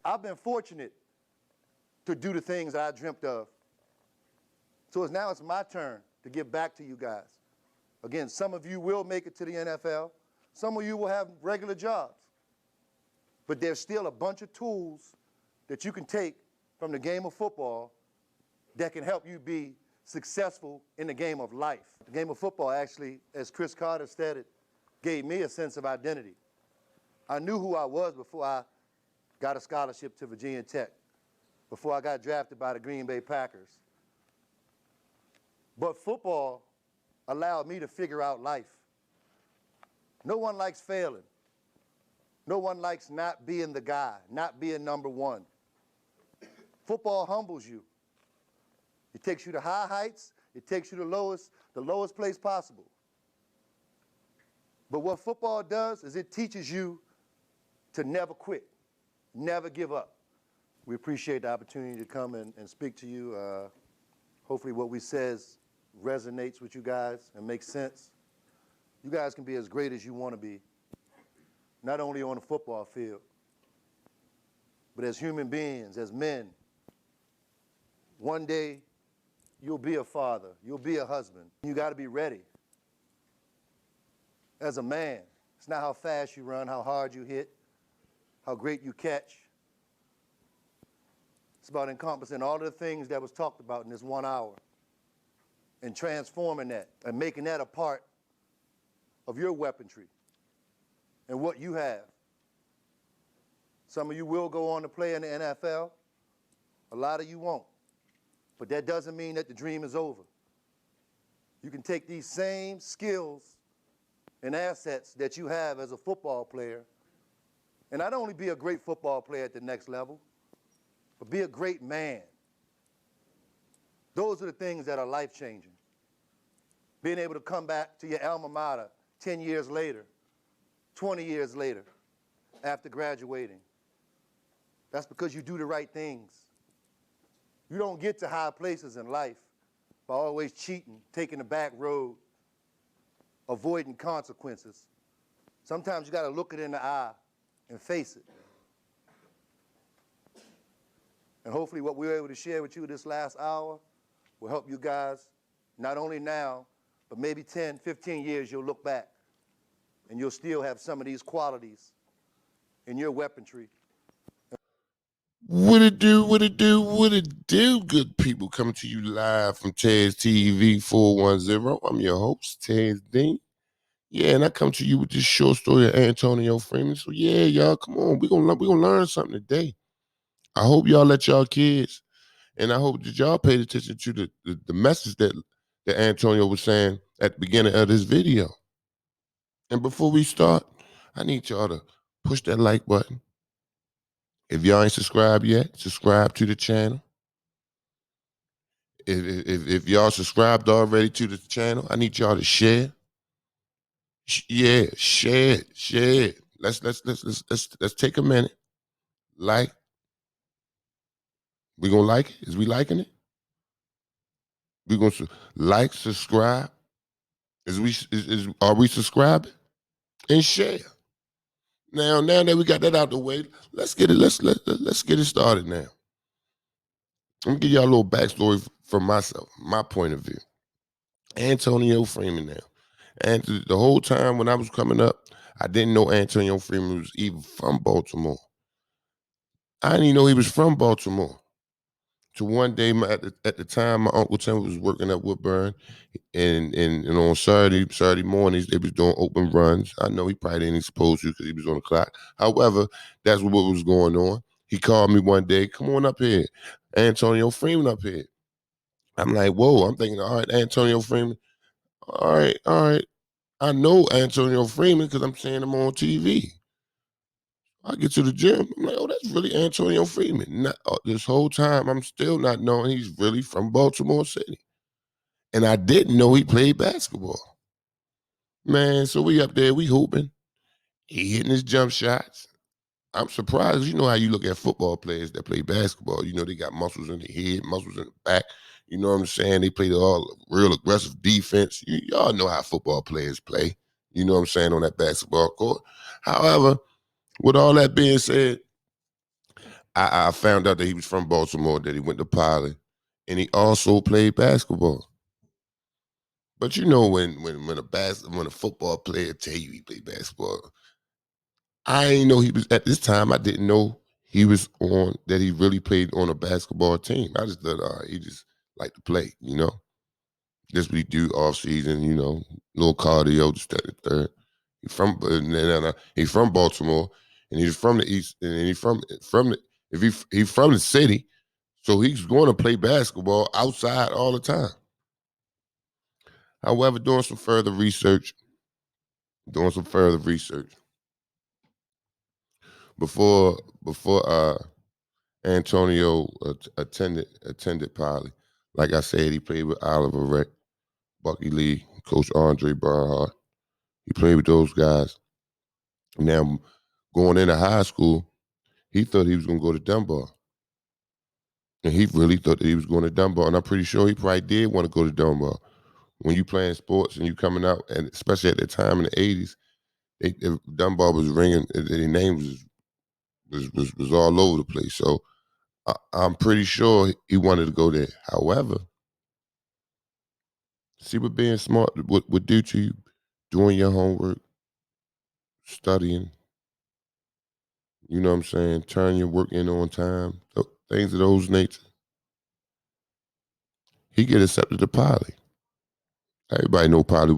I've been fortunate to do the things that I dreamt of. So now it's my turn to give back to you guys. Again, some of you will make it to the NFL. Some of you will have regular jobs. But there's still a bunch of tools that you can take from the game of football that can help you be successful in the game of life. The game of football actually, as Chris Carter said it, gave me a sense of identity. I knew who I was before I got a scholarship to Virginia Tech, before I got drafted by the Green Bay Packers. But football allowed me to figure out life. No one likes failing. No one likes not being the guy, not being number one. Football humbles you. It takes you to high heights. It takes you to the lowest place possible. But what football does is it teaches you to never quit, never give up. We appreciate the opportunity to come and speak to you. Hopefully what we says resonates with you guys and makes sense. You guys can be as great as you want to be, not only on the football field, but as human beings, as men. One day, you'll be a father, you'll be a husband. You got to be ready. As a man, it's not how fast you run, how hard you hit, how great you catch. It's about encompassing all of the things that was talked about in this 1 hour and transforming that and making that a part of your weaponry and what you have. Some of you will go on to play in the NFL. A lot of you won't. But that doesn't mean that the dream is over. You can take these same skills and assets that you have as a football player and not only be a great football player at the next level, but be a great man. Those are the things that are life-changing. Being able to come back to your alma mater 10 years later, 20 years later, after graduating. That's because you do the right things. You don't get to high places in life by always cheating, taking the back road, avoiding consequences. Sometimes you got to look it in the eye and face it. And hopefully what we were able to share with you this last hour will help you guys, not only now, but maybe 10, 15 years you'll look back and you'll still have some of these qualities in your weaponry. What it do, what it do, what it do, good people, coming to you live from Tez TV 410. I'm your host, Tez Dean. Yeah, and I come to you with this short story of Antonio Freeman. So yeah, y'all, come on, we gonna learn something today. I hope y'all let y'all kids, and I hope that y'all paid attention to the message that Antonio was saying at the beginning of this video. And before we start, I need y'all to push that like button. If y'all ain't subscribed yet, subscribe to the channel. If y'all subscribed already to the channel, I need y'all to share. Yeah, share it. Let's take a minute. Like. We gonna like it? Is we liking it? We gonna like, subscribe. Are we subscribing? And share. Now that we got that out the way, let's get it. Let's get it started now. I'm gonna give y'all a little backstory from myself, my point of view. Antonio Freeman now. And the whole time when I was coming up, I didn't know Antonio Freeman was even from Baltimore. I didn't even know he was from Baltimore. So one day, at the time, my Uncle Tim was working at Woodburn, and on Saturday mornings, they was doing open runs. I know he probably didn't expose you because he was on the clock. However, that's what was going on. He called me one day, come on up here. Antonio Freeman up here. I'm like, whoa, I'm thinking, all right, Antonio Freeman. All right. I know Antonio Freeman because I'm seeing him on TV. I get to the gym, I'm like, oh, that's really Antonio Freeman. This whole time, I'm still not knowing he's really from Baltimore City. And I didn't know he played basketball. Man, so we up there, we hooping. He hitting his jump shots. I'm surprised. You know how you look at football players that play basketball. You know, they got muscles in the head, muscles in the back. You know what I'm saying? They play all real aggressive defense. Y'all know how football players play. You know what I'm saying, on that basketball court. However, with all that being said, I found out that he was from Baltimore, that he went to Poly, and he also played basketball. But you know when a football player tell you he played basketball, I ain't know he was at this time. I didn't know he was on that he really played on a basketball team. I just thought he just liked to play, you know. Just what he do off season, you know, little cardio, just that and third. He's from Baltimore, and he's from the east, and he's from the if he's from the city, so he's going to play basketball outside all the time. However, doing some further research before Antonio attended Poly. Like I said, he played with Oliver Reck, Bucky Lee, Coach Andre Bernhardt. He played with those guys. Now, going into high school, he thought he was going to go to Dunbar. And he really thought that he was going to Dunbar. And I'm pretty sure he probably did want to go to Dunbar. When you playing sports and you coming out, and especially at that time in the 80s, Dunbar was ringing, their name was all over the place. So I'm pretty sure he wanted to go there. However, see what being smart would do to you, doing your homework, studying, you know what I'm saying, turn your work in on time, things of those nature. He get accepted to Poly. Everybody know Poly.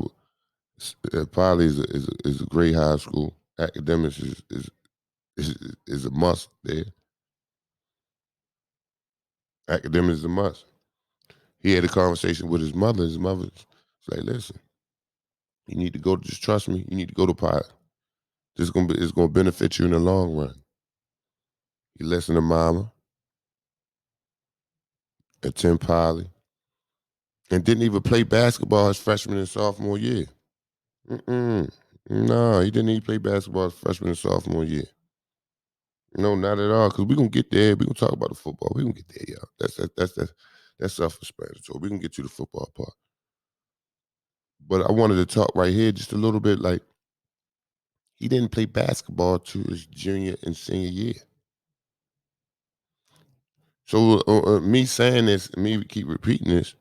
Poly is a great high school. Academics is a must there. Academics is a must. He had a conversation with his mother. His mother's like, listen, you need to go. Just trust me. You need to go to Poly. It's gonna benefit you in the long run. He listened to Mama, attend Poly, and didn't even play basketball his freshman and sophomore year. No, he didn't even play basketball his freshman and sophomore year. No, not at all. Because we're gonna get there. We're gonna talk about the football. We're gonna get there, y'all. That's self-explanatory. We're gonna get to the football part. But I wanted to talk right here just a little bit like he didn't play basketball to his junior and senior year. So me saying this, me keep repeating this,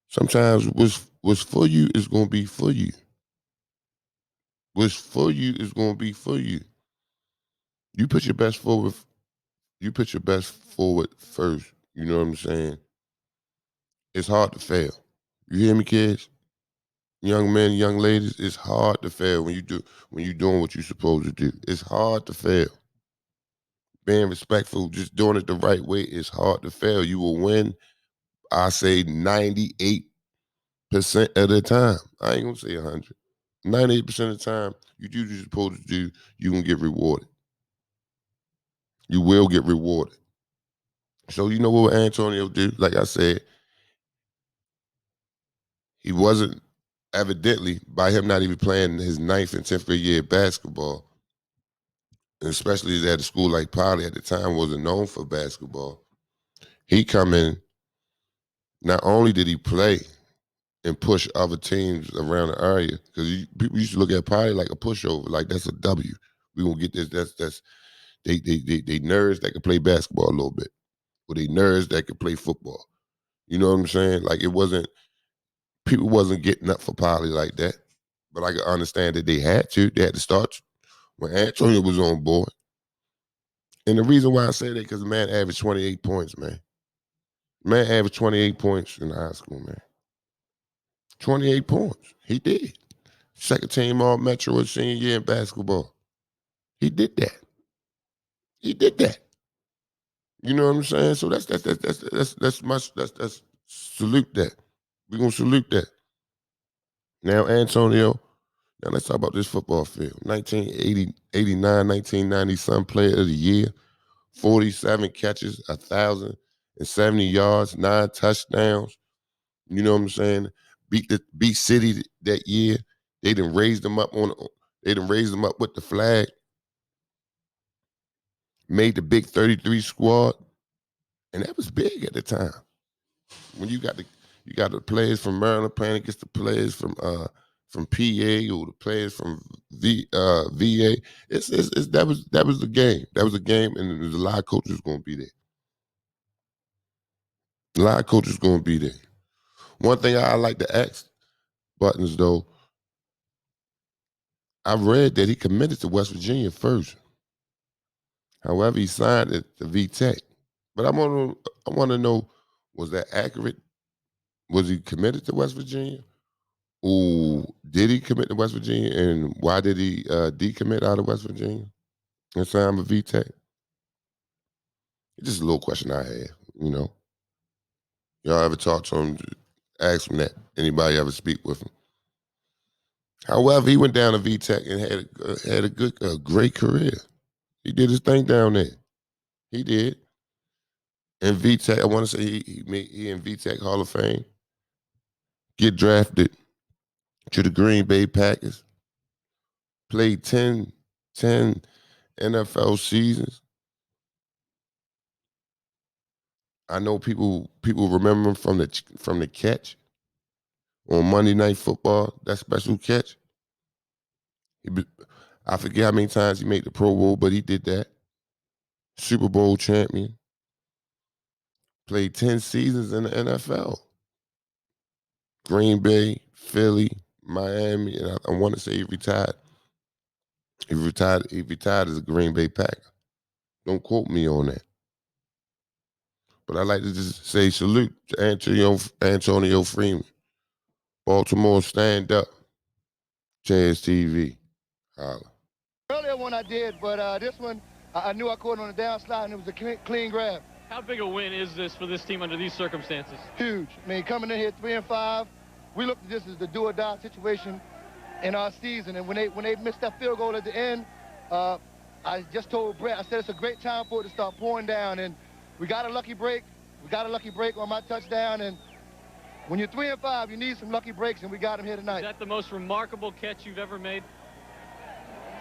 sometimes what's for you is gonna be for you. What's for you is gonna be for you. You put your best forward. You put your best forward first. You know what I'm saying? It's hard to fail. You hear me, kids? Young men, young ladies, it's hard to fail when you're doing what you're supposed to do. It's hard to fail. Being respectful, just doing it the right way is hard to fail. You will win, I say 98% of the time. I ain't gonna say 100. 98% of the time, you do what you're supposed to do, you're gonna get rewarded. You will get rewarded. So you know what Antonio did? Like I said, he wasn't evidently by him not even playing his 9th and 10th grade year of basketball, and especially at a school like Poly at the time wasn't known for basketball. He come in, not only did he play and push other teams around the area, because people used to look at Poly like a pushover, like that's a W. We gonna get this. That's they nerds that can play basketball a little bit, or they nerds that can play football. You know what I'm saying? Like people wasn't getting up for Poly like that. But I could understand that they had to. They had to start when Antonio was on board. And the reason why I say that, because the man averaged 28 points, man. Man averaged 28 points in high school, man. 28 points. He did. Second team all Metro his senior year in basketball. He did that. He did that. You know what I'm saying? So that's salute that. We're gonna salute that. Now, Antonio, now let's talk about this football field. 1980, 89, 1990, Sun Player of the Year, 47 catches, 1,070 yards, 9 touchdowns. You know what I'm saying? Beat City that year. They done raised them up with the flag. Made the big 33 squad. And that was big at the time. When you got the players from Maryland playing against the players from from PA or the players from VA. That was the game. That was a game, and there's a lot of coaches going to be there. A lot of coaches going to be there. One thing I like to ask Buttons, though, I read that he committed to West Virginia first. However, he signed at the VTech. But I want to know, was that accurate? Was he committed to West Virginia? Or did he commit to West Virginia? And why did he decommit out of West Virginia and sign with VTech? It's just a little question I had, you know. Y'all ever talk to him? Ask him that. Anybody ever speak with him? However, he went down to VTech and had a great career. He did his thing down there. He did. And VTech, I want to say he in VTech Hall of Fame. Get drafted to the Green Bay Packers. Played 10 NFL seasons. I know people remember him from the catch on Monday Night Football, that special catch. I forget how many times he made the Pro Bowl, but he did that. Super Bowl champion. Played 10 seasons in the NFL. Green Bay, Philly, Miami, and I want to say he retired. He retired as a Green Bay Packer. Don't quote me on that. But I like to just say salute to Antonio Freeman. Baltimore, stand up. Chaz TV. Holla. Earlier one I did, but this one, I knew I caught on the downslide, and it was a clean grab. How big a win is this for this team under these circumstances? Huge. I mean, coming in here 3-5, we looked at this as the do-or-die situation in our season. And when they missed that field goal at the end, I just told Brett, I said it's a great time for it to start pouring down. And we got a lucky break. We got a lucky break on my touchdown. And when you're 3-5, you need some lucky breaks, and we got them here tonight. Is that the most remarkable catch you've ever made?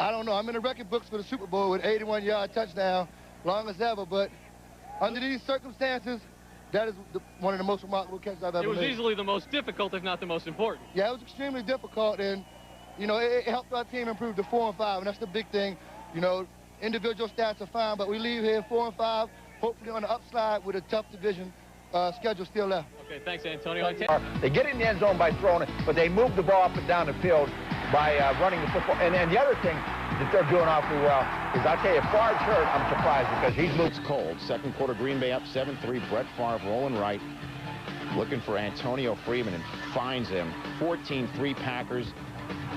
I don't know. I'm in the record books for the Super Bowl with 81-yard touchdown, long as ever. But under these circumstances, that is one of the most remarkable catches I've ever made. It was easily the most difficult, if not the most important. Yeah, it was extremely difficult, and, you know, it helped our team improve to 4-5, and that's the big thing. You know, individual stats are fine, but we leave here 4-5, hopefully on the upslide with a tough division schedule still left. Okay, thanks, Antonio. They get in the end zone by throwing it, but they move the ball up and down the field by running the football. And the other thing that they're doing awfully well is, I'll tell you, Favre's hurt, I'm surprised, because he's moved cold. Second quarter, Green Bay up 7-3. Brett Favre rolling right, looking for Antonio Freeman, and finds him. 14-3 Packers.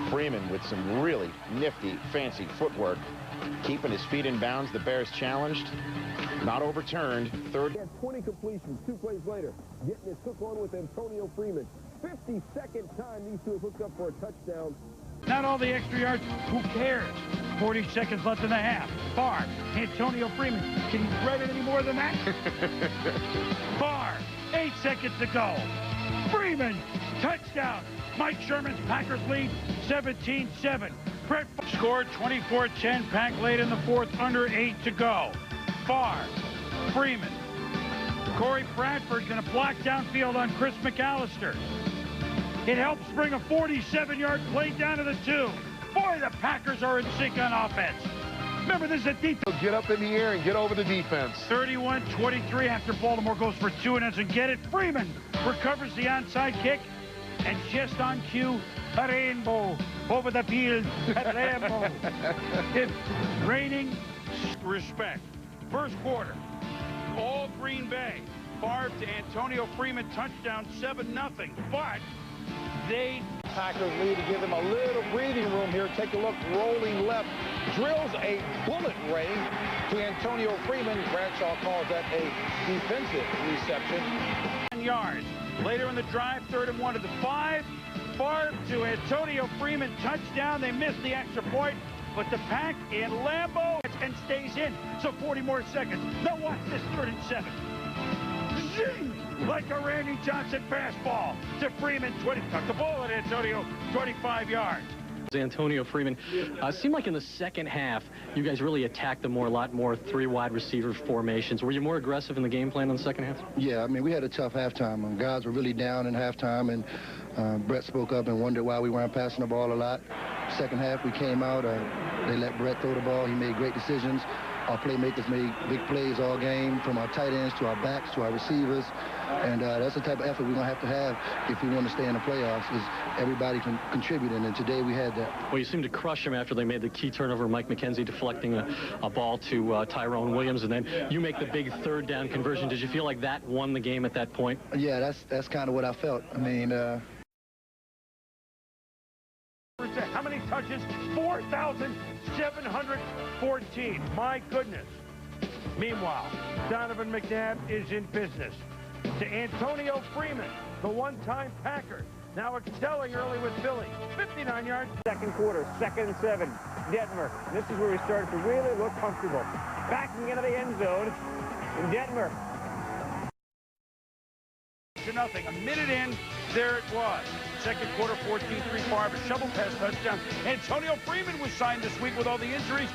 Freeman with some really nifty, fancy footwork, keeping his feet in bounds. The Bears challenged, not overturned. Third. He had 20 completions 2 plays later, getting his hook on with Antonio Freeman. 52nd time these two have hooked up for a touchdown. Not all the extra yards, who cares? 40 seconds left in the half. Favre, Antonio Freeman. Can you thread it any more than that? Favre, 8 seconds to go. Freeman, touchdown. Mike Sherman's Packers lead 17-7. Brett scored 24-10. Pack late in the fourth, under 8 to go. Favre, Freeman. Corey Bradford's going to block downfield on Chris McAllister. It helps bring a 47-yard play down to the 2. Boy, the Packers are in sync on offense. Remember, this is a defense. Get up in the air and get over the defense. 31-23 after Baltimore goes for 2 and doesn't get it. Freeman recovers the onside kick, and just on cue, a rainbow over the field at Lambeau. It's raining respect. First quarter, all Green Bay. Favre to Antonio Freeman, touchdown, 7-0. But they... Packers lead to give them a little breathing room here. Take a look, rolling left, drills a bullet ray to Antonio Freeman. Bradshaw calls that a defensive reception. 10 yards. Later in the drive, 3rd and 1 to the 5. Favre to Antonio Freeman, touchdown. They missed the extra point, but the Pack in Lambeau and stays in. So 40 more seconds. Now watch this 3rd and 7. Zing! Like a Randy Johnson fastball to Freeman, 20. Tuck the ball at Antonio, 25 yards. Antonio Freeman, seemed like in the second half, you guys really attacked them more, a lot more three wide receiver formations. Were you more aggressive in the game plan in the second half? Yeah, I mean, we had a tough halftime. Guys were really down in halftime, and Brett spoke up and wondered why we weren't passing the ball a lot. Second half, we came out. They let Brett throw the ball. He made great decisions. Our playmakers made big plays all game, from our tight ends to our backs to our receivers. And that's the type of effort we're going to have if we want to stay in the playoffs, is everybody contributing. And today we had that. Well, you seemed to crush them after they made the key turnover, Mike McKenzie deflecting a ball to Tyrone Williams, and then you make the big third down conversion. Did you feel like that won the game at that point? Yeah, that's kind of what I felt. I mean, How many touches? 4,714. My goodness. Meanwhile, Donovan McNabb is in business. To Antonio Freeman, the one-time Packer, now excelling early with Philly. 59 yards. Second quarter, 2nd and 7. Detmer. This is where we started to really look comfortable. Backing into the end zone. And Detmer. To nothing. A minute in, there it was. Second quarter, 14-3 Favre, a shovel pass touchdown. Antonio Freeman was signed this week with all the injuries.